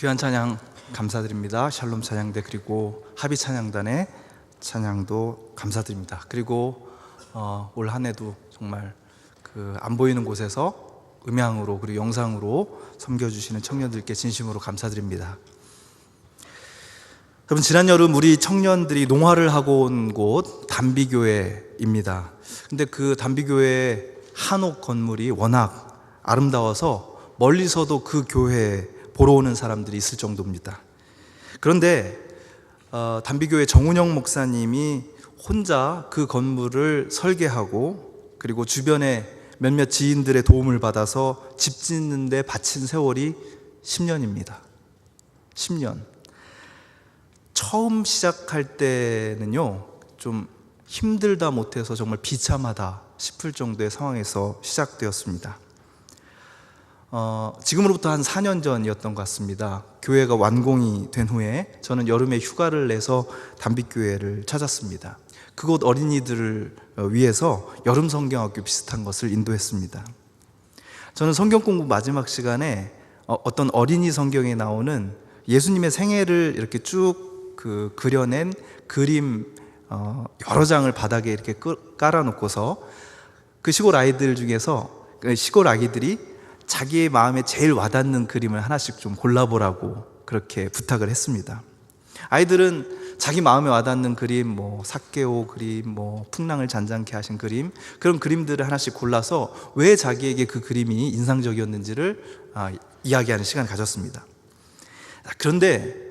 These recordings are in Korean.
귀한 찬양 감사드립니다. 샬롬 찬양대 그리고 합의 찬양단의 찬양도 감사드립니다. 그리고 올 한 해도 정말 안 보이는 곳에서 음향으로 그리고 영상으로 섬겨주시는 청년들께 진심으로 감사드립니다. 여러분, 지난 여름 우리 청년들이 농화를 하고 온 곳 단비교회입니다. 근데 그 단비교회 한옥 건물이 워낙 아름다워서 멀리서도 그 교회에 보러 오는 사람들이 있을 정도입니다. 그런데 단비교회 정운영 목사님이 혼자 그 건물을 설계하고 그리고 주변에 몇몇 지인들의 도움을 받아서 집 짓는 데 바친 세월이 10년입니다. 10년. 처음 시작할 때는요, 좀 힘들다 못해서 정말 비참하다 싶을 정도의 상황에서 시작되었습니다. 지금으로부터 한 4년 전이었던 것 같습니다. 교회가 완공이 된 후에 저는 여름에 휴가를 내서 단비교회를 찾았습니다. 그곳 어린이들을 위해서 여름 성경학교 비슷한 것을 인도했습니다. 저는 성경 공부 마지막 시간에 어떤 어린이 성경에 나오는 예수님의 생애를 이렇게 쭉 그려낸 그림 여러 장을 바닥에 이렇게 깔아놓고서 그 시골 아이들 중에서 시골 아기들이 자기의 마음에 제일 와닿는 그림을 하나씩 좀 골라보라고 그렇게 부탁을 했습니다. 아이들은 자기 마음에 와닿는 그림, 삭개오 그림, 풍랑을 잔잔케 하신 그림, 그런 그림들을 하나씩 골라서 왜 자기에게 그 그림이 인상적이었는지를 이야기하는 시간을 가졌습니다. 그런데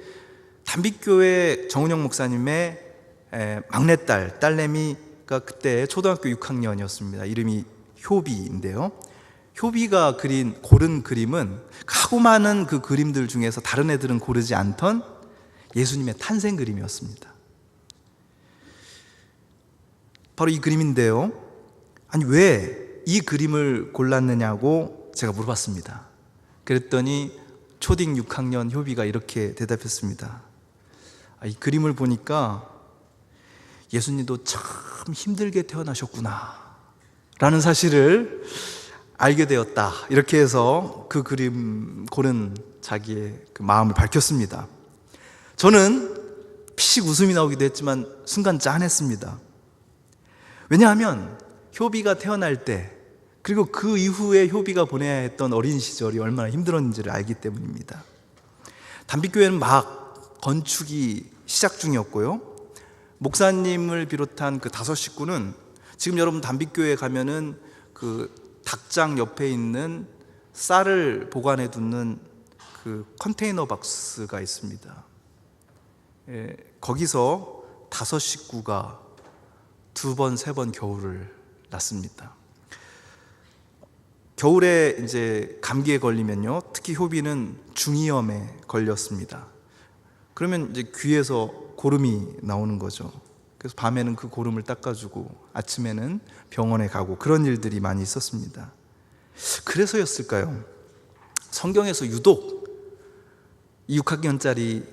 단비교회 정운영 목사님의 막내딸, 딸내미가 그때 초등학교 6학년이었습니다. 이름이 효비인데요. 효비가 고른 그림은 하고 많은 그 그림들 중에서 다른 애들은 고르지 않던 예수님의 탄생 그림이었습니다. 바로 이 그림인데요. 아니, 왜 이 그림을 골랐느냐고 제가 물어봤습니다. 그랬더니 초딩 6학년 효비가 이렇게 대답했습니다. 이 그림을 보니까 예수님도 참 힘들게 태어나셨구나 라는 사실을 알게 되었다. 이렇게 해서 그 그림 고른 자기의 그 마음을 밝혔습니다. 저는 피식 웃음이 나오기도 했지만 순간 짠했습니다. 왜냐하면 효비가 태어날 때 그리고 그 이후에 효비가 보내야 했던 어린 시절이 얼마나 힘들었는지를 알기 때문입니다. 단비교회는 막 건축이 시작 중이었고요, 목사님을 비롯한 그 5 식구는 지금 여러분 단비교회에 가면은 그 닭장 옆에 있는 쌀을 보관해 두는 그 컨테이너 박스가 있습니다. 거기서 5 식구가 2번, 3번 겨울을 났습니다. 겨울에 이제 감기에 걸리면요, 특히 효비는 중이염에 걸렸습니다. 그러면 이제 귀에서 고름이 나오는 거죠. 그래서 밤에는 그 고름을 닦아주고 아침에는 병원에 가고 그런 일들이 많이 있었습니다. 그래서였을까요? 성경에서 유독 이 6학년짜리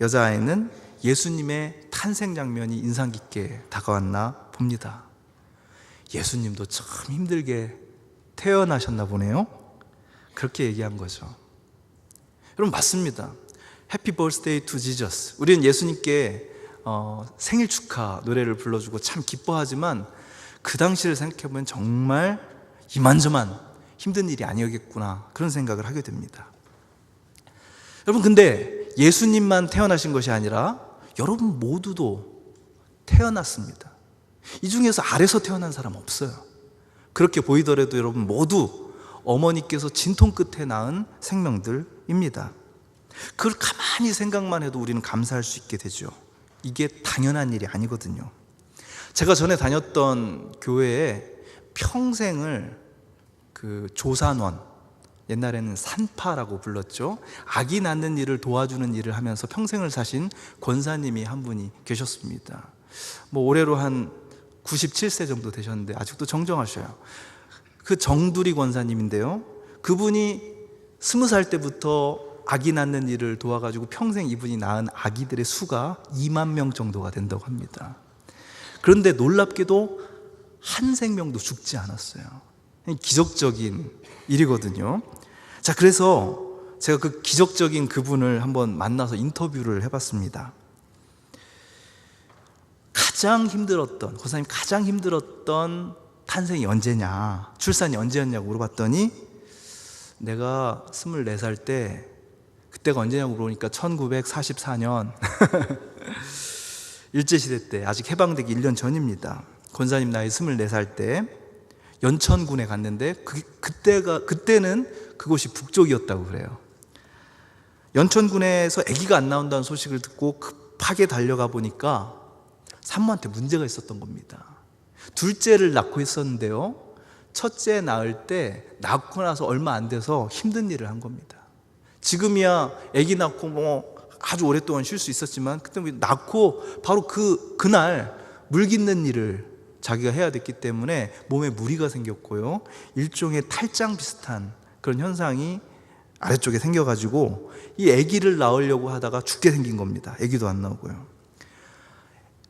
여자아이는 예수님의 탄생 장면이 인상 깊게 다가왔나 봅니다. 예수님도 참 힘들게 태어나셨나 보네요. 그렇게 얘기한 거죠. 여러분, 맞습니다. Happy birthday to Jesus. 우리는 예수님께 생일 축하 노래를 불러주고 참 기뻐하지만 그 당시를 생각해보면 정말 이만저만 힘든 일이 아니었겠구나, 그런 생각을 하게 됩니다. 여러분, 근데 예수님만 태어나신 것이 아니라 여러분 모두도 태어났습니다. 이 중에서 아래서 태어난 사람 없어요. 그렇게 보이더라도 여러분 모두 어머니께서 진통 끝에 낳은 생명들입니다. 그걸 가만히 생각만 해도 우리는 감사할 수 있게 되죠. 이게 당연한 일이 아니거든요. 제가 전에 다녔던 교회에 평생을 그 조산원, 옛날에는 산파라고 불렀죠, 아기 낳는 일을 도와주는 일을 하면서 평생을 사신 권사님이 한 분이 계셨습니다. 올해로 한 97세 정도 되셨는데 아직도 정정하셔요. 그 정두리 권사님인데요, 그분이 20살 때부터 아기 낳는 일을 도와가지고 평생 이분이 낳은 아기들의 수가 2만 명 정도가 된다고 합니다. 그런데 놀랍게도 한 생명도 죽지 않았어요. 기적적인 일이거든요. 자, 그래서 제가 그 기적적인 그분을 한번 만나서 인터뷰를 해봤습니다. 가장 힘들었던, 권사님 가장 힘들었던 탄생이 언제냐, 출산이 언제였냐고 물어봤더니 내가 24살 때, 그때가 언제냐고 물어보니까 1944년 일제시대 때, 아직 해방되기 1년 전입니다. 권사님 나이 24살 때 연천군에 갔는데 그때는 그곳이 북쪽이었다고 그래요. 연천군에서 아기가 안 나온다는 소식을 듣고 급하게 달려가 보니까 산모한테 문제가 있었던 겁니다. 둘째를 낳고 있었는데요, 첫째 낳을 때 낳고 나서 얼마 안 돼서 힘든 일을 한 겁니다. 지금이야 아기 낳고 뭐 아주 오랫동안 쉴 수 있었지만 그때 낳고 바로 그날 물 깃는 일을 자기가 해야 됐기 때문에 몸에 무리가 생겼고요, 일종의 탈장 비슷한 그런 현상이 아래쪽에 생겨가지고 이 아기를 낳으려고 하다가 죽게 생긴 겁니다. 아기도 안 나오고요.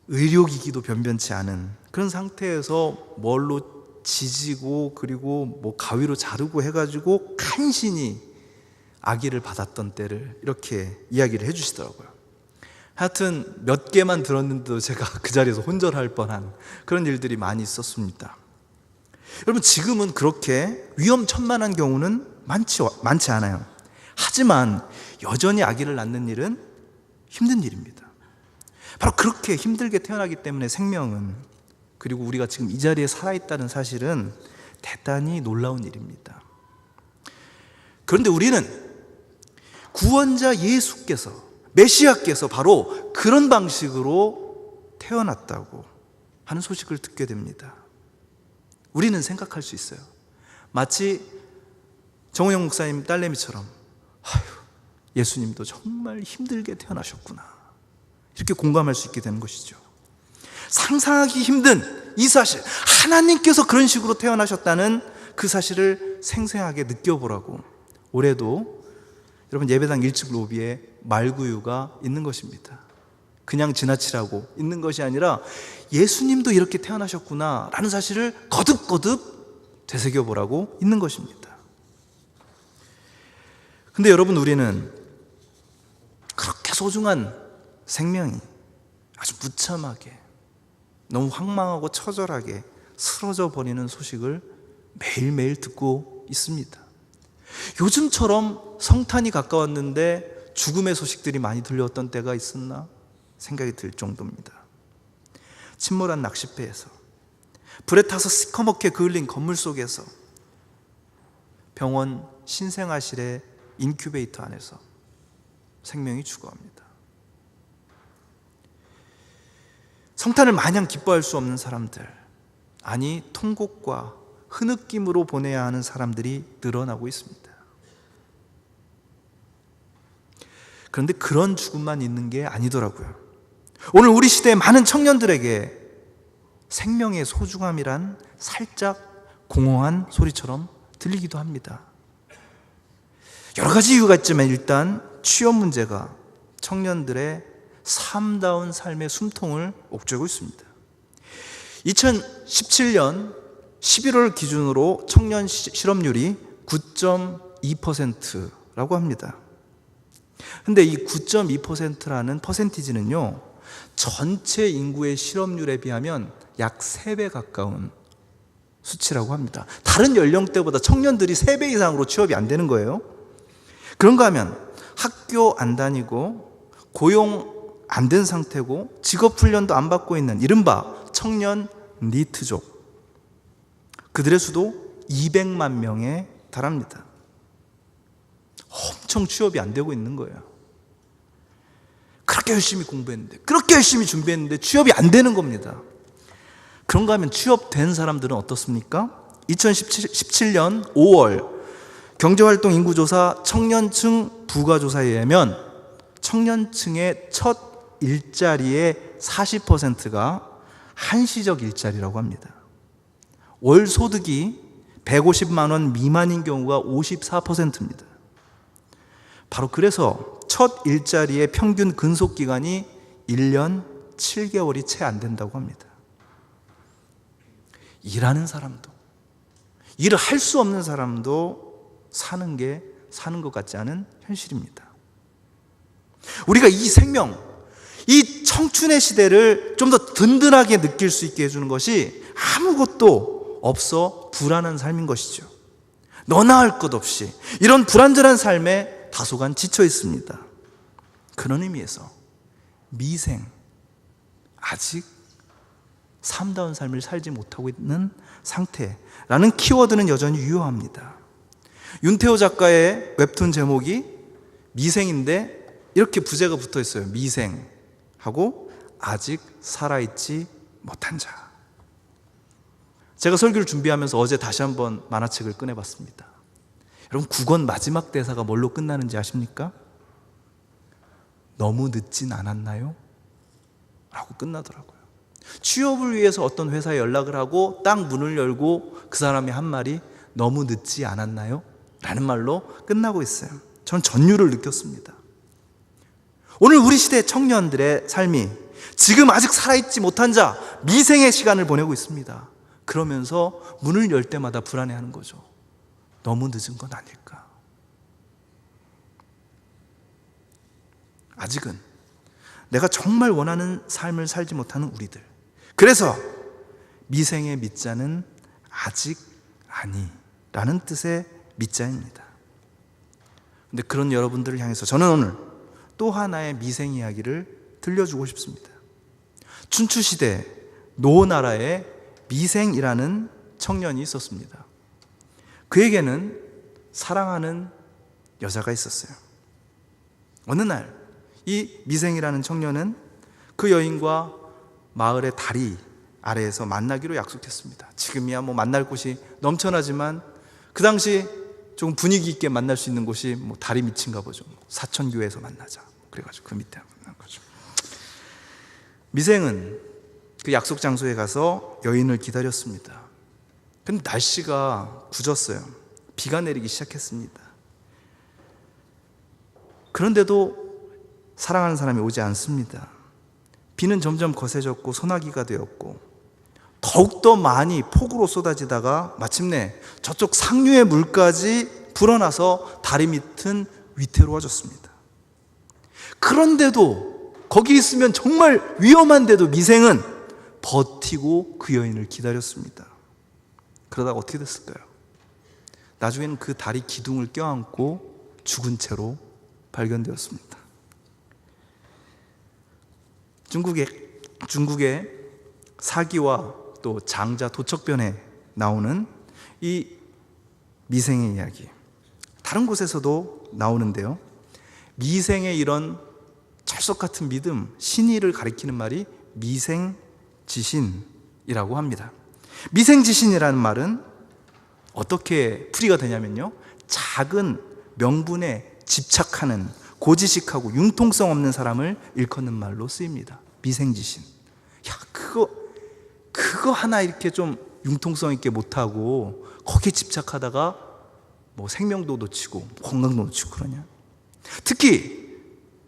의료기기도 변변치 않은 그런 상태에서 뭘로 지지고 그리고 뭐 가위로 자르고 해가지고 간신히 아기를 받았던 때를 이렇게 이야기를 해주시더라고요. 하여튼 몇 개만 들었는데도 제가 그 자리에서 혼절할 뻔한 그런 일들이 많이 있었습니다. 여러분, 지금은 그렇게 위험천만한 경우는 많지 않아요. 하지만 여전히 아기를 낳는 일은 힘든 일입니다. 바로 그렇게 힘들게 태어나기 때문에 생명은, 그리고 우리가 지금 이 자리에 살아있다는 사실은 대단히 놀라운 일입니다. 그런데 우리는 구원자 예수께서, 메시아께서 바로 그런 방식으로 태어났다고 하는 소식을 듣게 됩니다. 우리는 생각할 수 있어요. 마치 정우영 목사님 딸내미처럼, 아휴, 예수님도 정말 힘들게 태어나셨구나, 이렇게 공감할 수 있게 되는 것이죠. 상상하기 힘든 이 사실, 하나님께서 그런 식으로 태어나셨다는 그 사실을 생생하게 느껴보라고 올해도 여러분 예배당 1층 로비에 말구유가 있는 것입니다. 그냥 지나치라고 있는 것이 아니라 예수님도 이렇게 태어나셨구나 라는 사실을 거듭거듭 되새겨보라고 있는 것입니다. 근데 여러분, 우리는 그렇게 소중한 생명이 아주 무참하게, 너무 황망하고 처절하게 쓰러져 버리는 소식을 매일매일 듣고 있습니다. 요즘처럼 성탄이 가까웠는데 죽음의 소식들이 많이 들려왔던 때가 있었나 생각이 들 정도입니다. 침몰한 낚싯배에서, 불에 타서 시커멓게 그을린 건물 속에서, 병원 신생아실의 인큐베이터 안에서 생명이 죽어갑니다. 성탄을 마냥 기뻐할 수 없는 사람들, 아니 통곡과 흐느낌으로 보내야 하는 사람들이 늘어나고 있습니다. 그런데 그런 죽음만 있는 게 아니더라고요. 오늘 우리 시대의 많은 청년들에게 생명의 소중함이란 살짝 공허한 소리처럼 들리기도 합니다. 여러 가지 이유가 있지만 일단 취업 문제가 청년들의 삶다운 삶의 숨통을 옥죄고 있습니다. 2017년 11월 기준으로 청년 실업률이 9.2%라고 합니다. 근데 이 9.2%라는 퍼센티지는요, 전체 인구의 실업률에 비하면 약 3배 가까운 수치라고 합니다. 다른 연령대보다 청년들이 3배 이상으로 취업이 안 되는 거예요. 그런가 하면 학교 안 다니고 고용 안 된 상태고 직업 훈련도 안 받고 있는 이른바 청년 니트족, 그들의 수도 200만 명에 달합니다. 엄청 취업이 안 되고 있는 거예요. 그렇게 열심히 공부했는데, 그렇게 열심히 준비했는데 취업이 안 되는 겁니다. 그런가 하면 취업된 사람들은 어떻습니까? 2017년 5월 경제활동 인구조사 청년층 부가조사에 의하면 청년층의 첫 일자리의 40%가 한시적 일자리라고 합니다. 월 소득이 150만 원 미만인 경우가 54%입니다. 바로 그래서 첫 일자리의 평균 근속기간이 1년 7개월이 채 안 된다고 합니다. 일하는 사람도, 일을 할 수 없는 사람도 사는 게 사는 것 같지 않은 현실입니다. 우리가 이 생명, 이 청춘의 시대를 좀 더 든든하게 느낄 수 있게 해주는 것이 아무것도 없어 불안한 삶인 것이죠. 너나 할 것 없이 이런 불안전한 삶에 다소간 지쳐 있습니다. 그런 의미에서 미생, 아직 삶다운 삶을 살지 못하고 있는 상태라는 키워드는 여전히 유효합니다. 윤태호 작가의 웹툰 제목이 미생인데 이렇게 부제가 붙어 있어요. 미생하고 아직 살아있지 못한 자. 제가 설교를 준비하면서 어제 다시 한번 만화책을 꺼내봤습니다. 여러분, 9권 마지막 대사가 뭘로 끝나는지 아십니까? 너무 늦진 않았나요? 라고 끝나더라고요. 취업을 위해서 어떤 회사에 연락을 하고 딱 문을 열고 그 사람이 한 말이 너무 늦지 않았나요? 라는 말로 끝나고 있어요. 저는 전율을 느꼈습니다. 오늘 우리 시대 청년들의 삶이 지금 아직 살아있지 못한 자, 미생의 시간을 보내고 있습니다. 그러면서 문을 열 때마다 불안해하는 거죠. 너무 늦은 건 아닐까? 아직은 내가 정말 원하는 삶을 살지 못하는 우리들. 그래서 미생의 미자는 아직 아니라는 뜻의 미자입니다. 근데 그런 여러분들을 향해서 저는 오늘 또 하나의 미생 이야기를 들려주고 싶습니다. 춘추시대 노나라에 미생이라는 청년이 있었습니다. 그에게는 사랑하는 여자가 있었어요. 어느 날 이 미생이라는 청년은 그 여인과 마을의 다리 아래에서 만나기로 약속했습니다. 지금이야 뭐 만날 곳이 넘쳐나지만 그 당시 조금 분위기 있게 만날 수 있는 곳이 뭐 다리 밑인가 보죠. 사천교에서 만나자. 그래가지고 그 밑에 만난 거죠. 미생은 그 약속 장소에 가서 여인을 기다렸습니다. 근데 날씨가 굳었어요. 비가 내리기 시작했습니다. 그런데도 사랑하는 사람이 오지 않습니다. 비는 점점 거세졌고 소나기가 되었고 더욱더 많이 폭우로 쏟아지다가 마침내 저쪽 상류의 물까지 불어나서 다리 밑은 위태로워졌습니다. 그런데도 거기 있으면 정말 위험한데도 미생은 버티고 그 여인을 기다렸습니다. 그러다가 어떻게 됐을까요? 나중에는 그 다리 기둥을 껴안고 죽은 채로 발견되었습니다. 중국의 사기와 또 장자 도척변에 나오는 이 미생의 이야기, 다른 곳에서도 나오는데요. 미생의 이런 철석 같은 믿음, 신의를 가리키는 말이 미생지신이라고 합니다. 미생지신이라는 말은 어떻게 풀이가 되냐면요, 작은 명분에 집착하는 고지식하고 융통성 없는 사람을 일컫는 말로 쓰입니다. 미생지신. 야, 그거 하나 이렇게 좀 융통성 있게 못하고 거기에 집착하다가 뭐 생명도 놓치고 건강도 놓치고 그러냐. 특히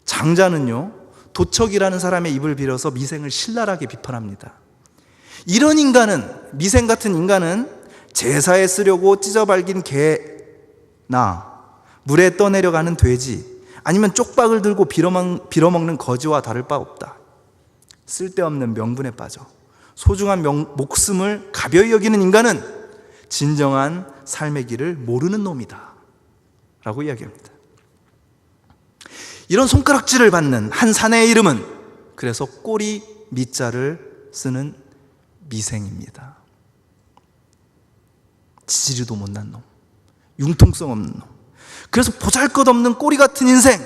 장자는요, 도척이라는 사람의 입을 빌어서 미생을 신랄하게 비판합니다. 이런 인간은, 미생 같은 인간은 제사에 쓰려고 찢어발긴 개나 물에 떠내려가는 돼지, 아니면 쪽박을 들고 빌어먹는 거지와 다를 바 없다. 쓸데없는 명분에 빠져 소중한 목숨을 가벼이 여기는 인간은 진정한 삶의 길을 모르는 놈이다 라고 이야기합니다. 이런 손가락질을 받는 한 사내의 이름은 그래서 꼬리 미자를 쓰는 미생입니다. 지지리도 못난 놈, 융통성 없는 놈, 그래서 보잘것없는 꼬리 같은 인생,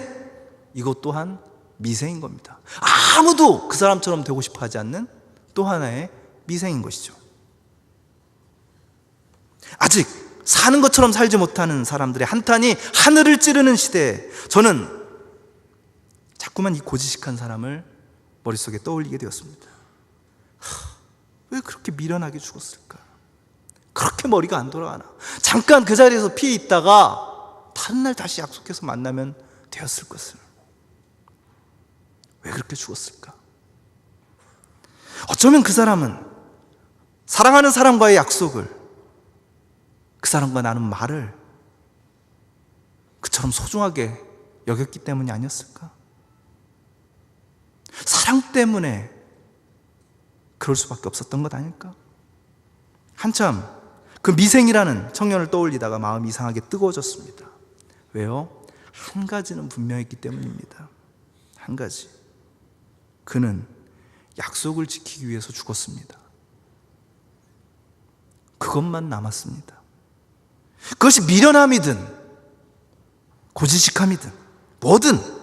이것 또한 미생인 겁니다. 아무도 그 사람처럼 되고 싶어 하지 않는 또 하나의 미생인 것이죠. 아직 사는 것처럼 살지 못하는 사람들의 한탄이 하늘을 찌르는 시대에 저는 자꾸만 이 고지식한 사람을 머릿속에 떠올리게 되었습니다. 왜 그렇게 미련하게 죽었을까? 그렇게 머리가 안 돌아가나? 잠깐 그 자리에서 피해 있다가 다른 날 다시 약속해서 만나면 되었을 것을. 왜 그렇게 죽었을까? 어쩌면 그 사람은 사랑하는 사람과의 약속을, 그 사람과 나눈 말을 그처럼 소중하게 여겼기 때문이 아니었을까? 사랑 때문에 그럴 수밖에 없었던 것 아닐까? 한참 그 미생이라는 청년을 떠올리다가 마음이 이상하게 뜨거워졌습니다. 왜요? 한 가지는 분명했기 때문입니다. 한 가지. 그는 약속을 지키기 위해서 죽었습니다. 그것만 남았습니다. 그것이 미련함이든 고지식함이든 뭐든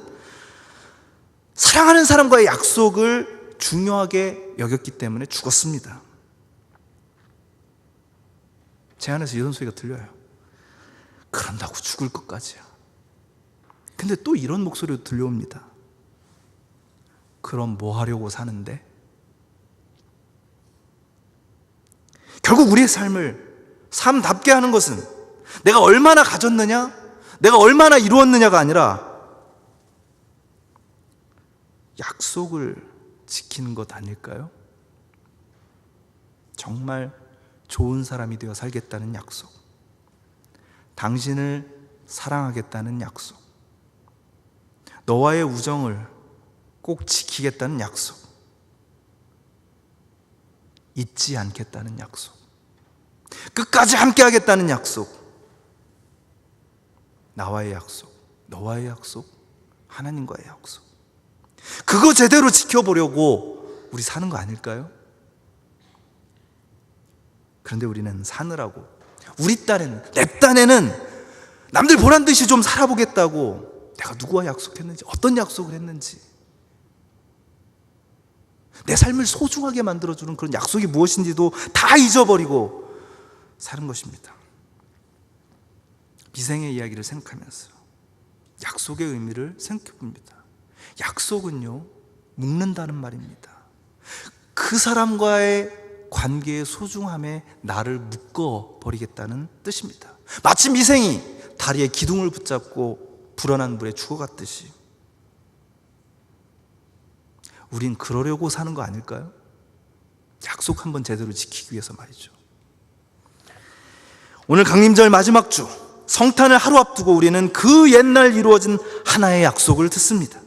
사랑하는 사람과의 약속을 중요하게 여겼기 때문에 죽었습니다. 제 안에서 이런 소리가 들려요. 그런다고 죽을 것까지야. 근데 또 이런 목소리도 들려옵니다. 그럼 뭐 하려고 사는데? 결국 우리의 삶을 삶답게 하는 것은 내가 얼마나 가졌느냐, 내가 얼마나 이루었느냐가 아니라 약속을 지키는 것 아닐까요? 정말 좋은 사람이 되어 살겠다는 약속, 당신을 사랑하겠다는 약속, 너와의 우정을 꼭 지키겠다는 약속, 잊지 않겠다는 약속, 끝까지 함께 하겠다는 약속, 나와의 약속, 너와의 약속, 하나님과의 약속, 그거 제대로 지켜보려고 우리 사는 거 아닐까요? 그런데 우리는 사느라고, 우리 딴에는, 내 딴에는 남들 보란 듯이 좀 살아보겠다고 내가 누구와 약속했는지, 어떤 약속을 했는지, 내 삶을 소중하게 만들어주는 그런 약속이 무엇인지도 다 잊어버리고 사는 것입니다. 미생의 이야기를 생각하면서 약속의 의미를 생각해 봅니다. 약속은요, 묶는다는 말입니다. 그 사람과의 관계의 소중함에 나를 묶어버리겠다는 뜻입니다. 마치 미생이 다리에 기둥을 붙잡고 불어난 물에 죽어갔듯이 우린 그러려고 사는 거 아닐까요? 약속 한번 제대로 지키기 위해서 말이죠. 오늘 강림절 마지막 주 성탄을 하루 앞두고 우리는 그 옛날 이루어진 하나의 약속을 듣습니다.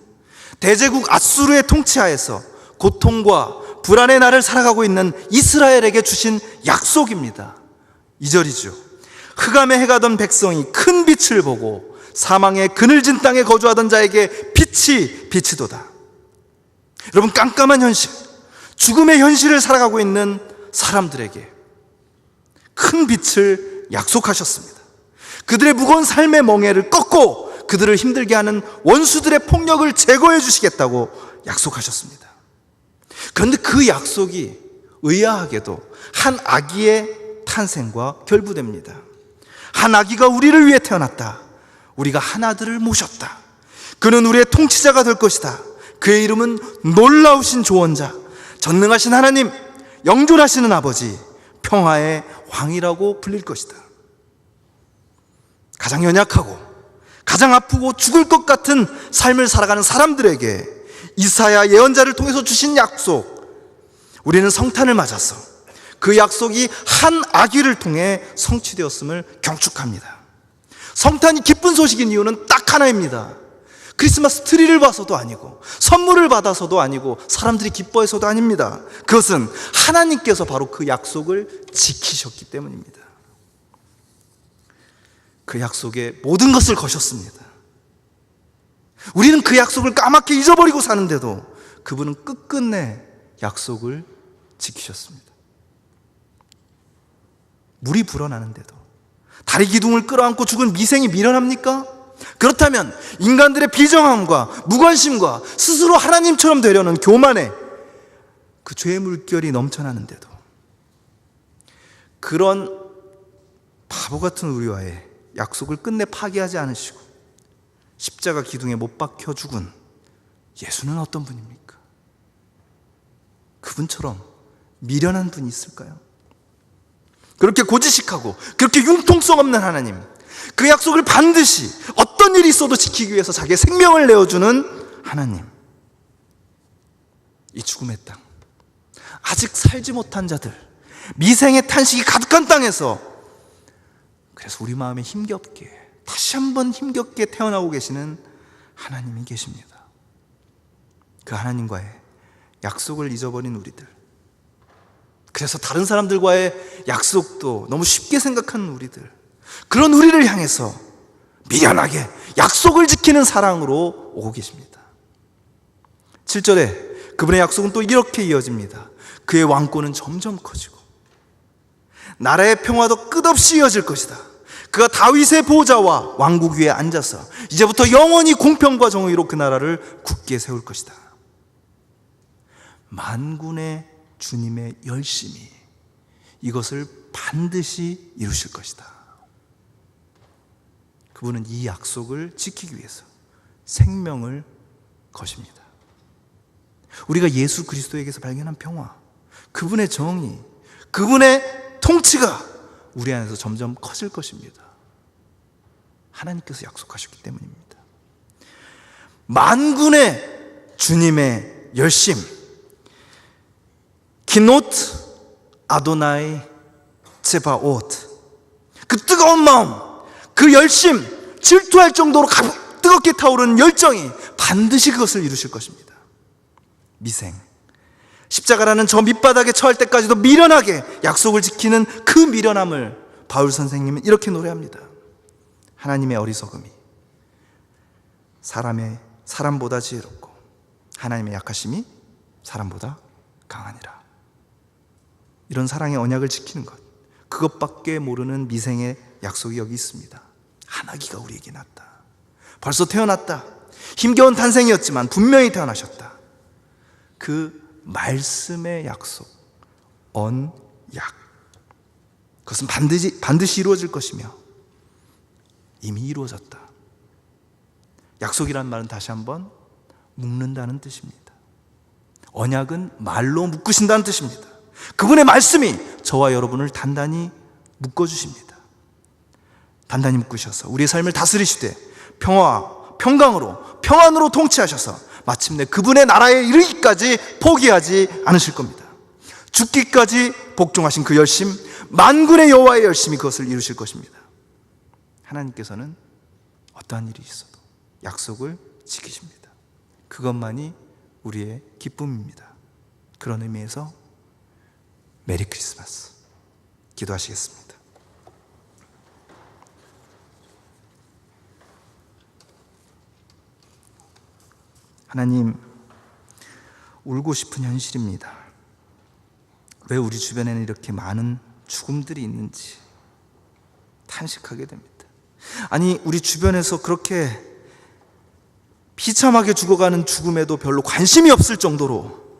대제국 아수르의 통치하에서 고통과 불안의 날을 살아가고 있는 이스라엘에게 주신 약속입니다. 2절이죠. 흑암에 해가던 백성이 큰 빛을 보고 사망의 그늘진 땅에 거주하던 자에게 빛이 비치도다. 여러분, 깜깜한 현실, 죽음의 현실을 살아가고 있는 사람들에게 큰 빛을 약속하셨습니다. 그들의 무거운 삶의 멍에를 꺾고 그들을 힘들게 하는 원수들의 폭력을 제거해 주시겠다고 약속하셨습니다. 그런데 그 약속이 의아하게도 한 아기의 탄생과 결부됩니다. 한 아기가 우리를 위해 태어났다. 우리가 한 아들을 모셨다. 그는 우리의 통치자가 될 것이다. 그의 이름은 놀라우신 조언자, 전능하신 하나님, 영존하시는 아버지, 평화의 왕이라고 불릴 것이다. 가장 연약하고 가장 아프고 죽을 것 같은 삶을 살아가는 사람들에게 이사야 예언자를 통해서 주신 약속, 우리는 성탄을 맞아서 그 약속이 한 아기를 통해 성취되었음을 경축합니다. 성탄이 기쁜 소식인 이유는 딱 하나입니다. 크리스마스 트리를 봐서도 아니고 선물을 받아서도 아니고 사람들이 기뻐해서도 아닙니다. 그것은 하나님께서 바로 그 약속을 지키셨기 때문입니다. 그 약속에 모든 것을 거셨습니다. 우리는 그 약속을 까맣게 잊어버리고 사는데도 그분은 끝끝내 약속을 지키셨습니다. 물이 불어나는데도 다리 기둥을 끌어안고 죽은 미생이 미련합니까? 그렇다면 인간들의 비정함과 무관심과 스스로 하나님처럼 되려는 교만에 그 죄의 물결이 넘쳐나는데도 그런 바보 같은 우리와의 약속을 끝내 파기하지 않으시고 십자가 기둥에 못 박혀 죽은 예수는 어떤 분입니까? 그분처럼 미련한 분이 있을까요? 그렇게 고지식하고 그렇게 융통성 없는 하나님, 그 약속을 반드시 어떤 일이 있어도 지키기 위해서 자기의 생명을 내어주는 하나님, 이 죽음의 땅, 아직 살지 못한 자들, 미생의 탄식이 가득한 땅에서 그래서 우리 마음에 힘겹게 다시 한번 힘겹게 태어나고 계시는 하나님이 계십니다. 그 하나님과의 약속을 잊어버린 우리들, 그래서 다른 사람들과의 약속도 너무 쉽게 생각하는 우리들, 그런 우리를 향해서 미련하게 약속을 지키는 사랑으로 오고 계십니다. 7절에 그분의 약속은 또 이렇게 이어집니다. 그의 왕권은 점점 커지고 나라의 평화도 끝없이 이어질 것이다. 그가 다윗의 보좌와 왕국 위에 앉아서 이제부터 영원히 공평과 정의로 그 나라를 굳게 세울 것이다. 만군의 주님의 열심이 이것을 반드시 이루실 것이다. 그분은 이 약속을 지키기 위해서 생명을 거십니다. 우리가 예수 그리스도에게서 발견한 평화, 그분의 정의, 그분의 통치가 우리 안에서 점점 커질 것입니다. 하나님께서 약속하셨기 때문입니다. 만군의 주님의 열심, 기노트 아도나이 제바옷, 그 뜨거운 마음, 그 열심, 질투할 정도로 뜨겁게 타오르는 열정이 반드시 그것을 이루실 것입니다. 미생, 십자가라는 저 밑바닥에 처할 때까지도 미련하게 약속을 지키는 그 미련함을 바울 선생님은 이렇게 노래합니다. 하나님의 어리석음이 사람보다 지혜롭고 하나님의 약하심이 사람보다 강하니라. 이런 사랑의 언약을 지키는 것, 그것밖에 모르는 미생의 약속이 여기 있습니다. 한 아기가 우리에게 났다. 벌써 태어났다. 힘겨운 탄생이었지만 분명히 태어나셨다. 그 말씀의 약속, 언약, 그것은 반드시 이루어질 것이며 이미 이루어졌다. 약속이란 말은 다시 한번 묶는다는 뜻입니다. 언약은 말로 묶으신다는 뜻입니다. 그분의 말씀이 저와 여러분을 단단히 묶어주십니다. 단단히 묶으셔서 우리의 삶을 다스리시되 평화와 평강으로, 평안으로 통치하셔서 마침내 그분의 나라에 이르기까지 포기하지 않으실 겁니다. 죽기까지 복종하신 그 열심, 만군의 여호와의 열심이 그것을 이루실 것입니다. 하나님께서는 어떠한 일이 있어도 약속을 지키십니다. 그것만이 우리의 기쁨입니다. 그런 의미에서 메리 크리스마스 기도하시겠습니다. 하나님, 울고 싶은 현실입니다. 왜 우리 주변에는 이렇게 많은 죽음들이 있는지 탄식하게 됩니다. 아니, 우리 주변에서 그렇게 비참하게 죽어가는 죽음에도 별로 관심이 없을 정도로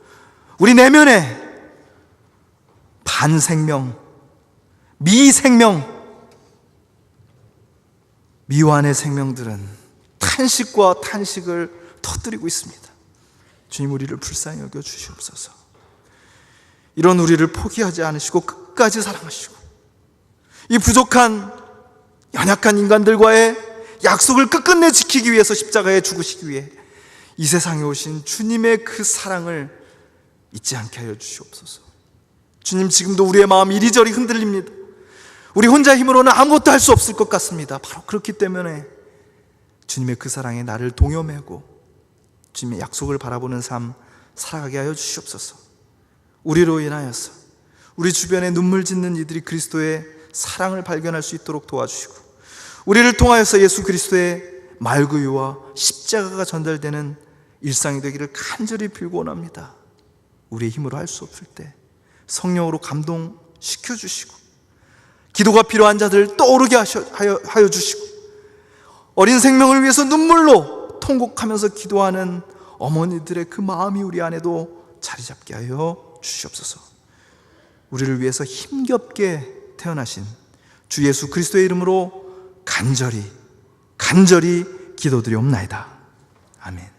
우리 내면에 반생명, 미생명, 미완의 생명들은 탄식과 탄식을 터뜨리고 있습니다. 주님, 우리를 불쌍히 여겨 주시옵소서. 이런 우리를 포기하지 않으시고 끝까지 사랑하시고 이 부족한 연약한 인간들과의 약속을 끝끝내 지키기 위해서 십자가에 죽으시기 위해 이 세상에 오신 주님의 그 사랑을 잊지 않게 하여 주시옵소서. 주님, 지금도 우리의 마음이 이리저리 흔들립니다. 우리 혼자 힘으로는 아무것도 할 수 없을 것 같습니다. 바로 그렇기 때문에 주님의 그 사랑에 나를 동여매고 주님의 약속을 바라보는 삶 살아가게 하여 주시옵소서. 우리로 인하여서 우리 주변에 눈물 짓는 이들이 그리스도의 사랑을 발견할 수 있도록 도와주시고, 우리를 통하여서 예수 그리스도의 말구유와 십자가가 전달되는 일상이 되기를 간절히 빌고 원합니다. 우리의 힘으로 할 수 없을 때 성령으로 감동시켜 주시고, 기도가 필요한 자들 떠오르게 하여 주시고, 어린 생명을 위해서 눈물로 통곡하면서 기도하는 어머니들의 그 마음이 우리 안에도 자리 잡게 하여 주시옵소서. 우리를 위해서 힘겹게 태어나신 주 예수 그리스도의 이름으로 간절히 기도드리옵나이다. 아멘.